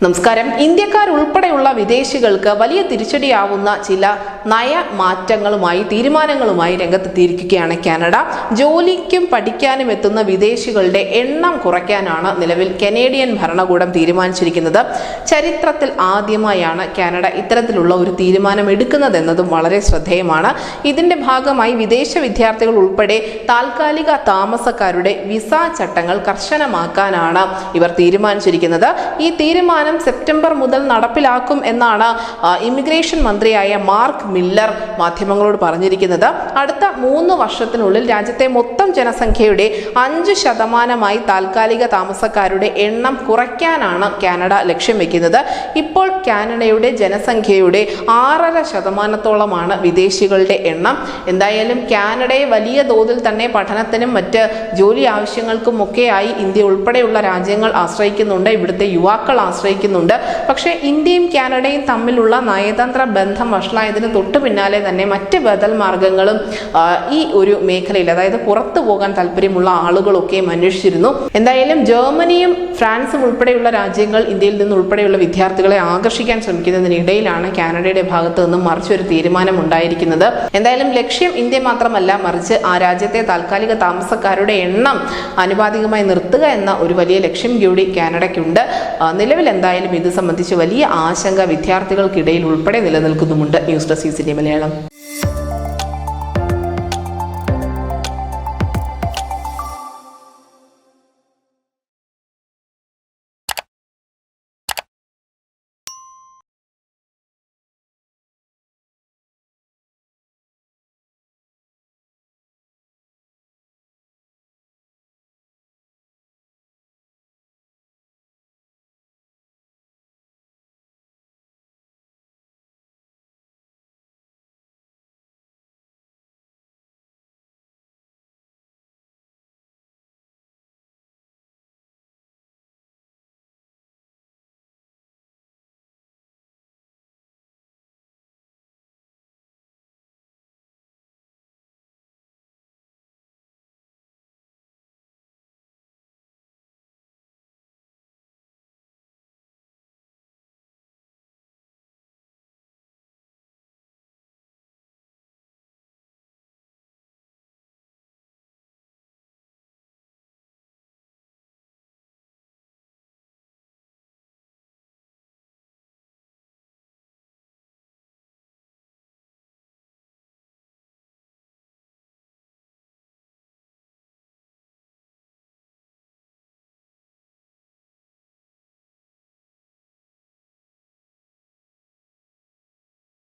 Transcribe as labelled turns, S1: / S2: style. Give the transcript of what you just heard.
S1: നമസ്കാരം. ഇന്ത്യക്കാരുൾപ്പെടെയുള്ള വിദേശികൾക്ക് വലിയ തിരിച്ചടിയാവുന്ന ചില നയമാറ്റങ്ങളുമായി തീരുമാനങ്ങളുമായി രംഗത്തെത്തിയിരിക്കുകയാണ് കാനഡ. ജോലിക്കും പഠിക്കാനും എത്തുന്ന വിദേശികളുടെ എണ്ണം കുറയ്ക്കാനാണ് നിലവിൽ കനേഡിയൻ ഭരണകൂടം തീരുമാനിച്ചിരിക്കുന്നത്. ചരിത്രത്തിൽ ആദ്യമായാണ് കാനഡ ഇത്തരത്തിലുള്ള ഒരു തീരുമാനം എടുക്കുന്നതെന്നതും വളരെ ശ്രദ്ധേയമാണ്. ഇതിന്റെ ഭാഗമായി വിദേശ വിദ്യാർത്ഥികൾ ഉൾപ്പെടെ താൽക്കാലിക താമസക്കാരുടെ വിസ ചട്ടങ്ങൾ കർശനമാക്കാനാണ് ഇവർ തീരുമാനിച്ചിരിക്കുന്നത്. ഈ തീരുമാനം സെപ്റ്റംബർ മുതൽ നടപ്പിലാക്കും എന്നാണ് ഇമിഗ്രേഷൻ മന്ത്രിയായ മാർക്ക് മില്ലർ മാധ്യമങ്ങളോട് പറഞ്ഞിരിക്കുന്നത്. അടുത്ത 3 വർഷത്തിനുള്ളിൽ രാജ്യത്തെ മൊത്തം ജനസംഖ്യയുടെ 5% താൽക്കാലിക താമസക്കാരുടെ എണ്ണം കുറയ്ക്കാനാണ് കാനഡ ലക്ഷ്യം വെക്കുന്നത്. ഇപ്പോൾ കാനഡയുടെ ജനസംഖ്യയുടെ 6.5% വിദേശികളുടെ എണ്ണം. എന്തായാലും കാനഡയെ വലിയ തോതിൽ തന്നെ പഠനത്തിനും മറ്റ് ജോലി ആവശ്യങ്ങൾക്കും ഒക്കെയായി ഇന്ത്യ ഉൾപ്പെടെയുള്ള രാജ്യങ്ങൾ ആശ്രയിക്കുന്നുണ്ട്. ഇവിടുത്തെ യുവാക്കൾ ആശ്രയിക്കുന്നുണ്ട്. പക്ഷേ ഇന്ത്യയും കാനഡയും തമ്മിലുള്ള നയതന്ത്ര ബന്ധം വഷളായതിന് തൊട്ടു പിന്നാലെ തന്നെ മറ്റ് ബദൽ മാർഗങ്ങളും ഈ ഒരു മേഖലയിൽ, അതായത് പുറത്തു പോകാൻ താല്പര്യമുള്ള ആളുകളൊക്കെയും അന്വേഷിച്ചിരുന്നു. എന്തായാലും ജർമ്മനിയും ഫ്രാൻസും ഉൾപ്പെടെയുള്ള രാജ്യങ്ങൾ ഇന്ത്യയിൽ നിന്ന് ഉൾപ്പെടെയുള്ള വിദ്യാർത്ഥികളെ ആകർഷിക്കാൻ ശ്രമിക്കുന്നതിനിടയിലാണ് കാനഡയുടെ ഭാഗത്തു നിന്നും മറിച്ചൊരു തീരുമാനം ഉണ്ടായിരിക്കുന്നത്. എന്തായാലും ലക്ഷ്യം ഇന്ത്യ മാത്രമല്ല, മറിച്ച് ആ രാജ്യത്തെ താൽക്കാലിക താമസക്കാരുടെ എണ്ണം ആനുപാതികമായി നിർത്തുക എന്ന ഒരു വലിയ ലക്ഷ്യം കൂടി കാനഡയ്ക്കുണ്ട്. നിലവിൽ എന്തായാലും ഇത് സംബന്ധിച്ച് വലിയ ആശങ്ക വിദ്യാർത്ഥികൾക്കിടയിൽ ഉൾപ്പെടെ നിലനിൽക്കുന്നുമുണ്ട്. News desk CCTV Malayalam.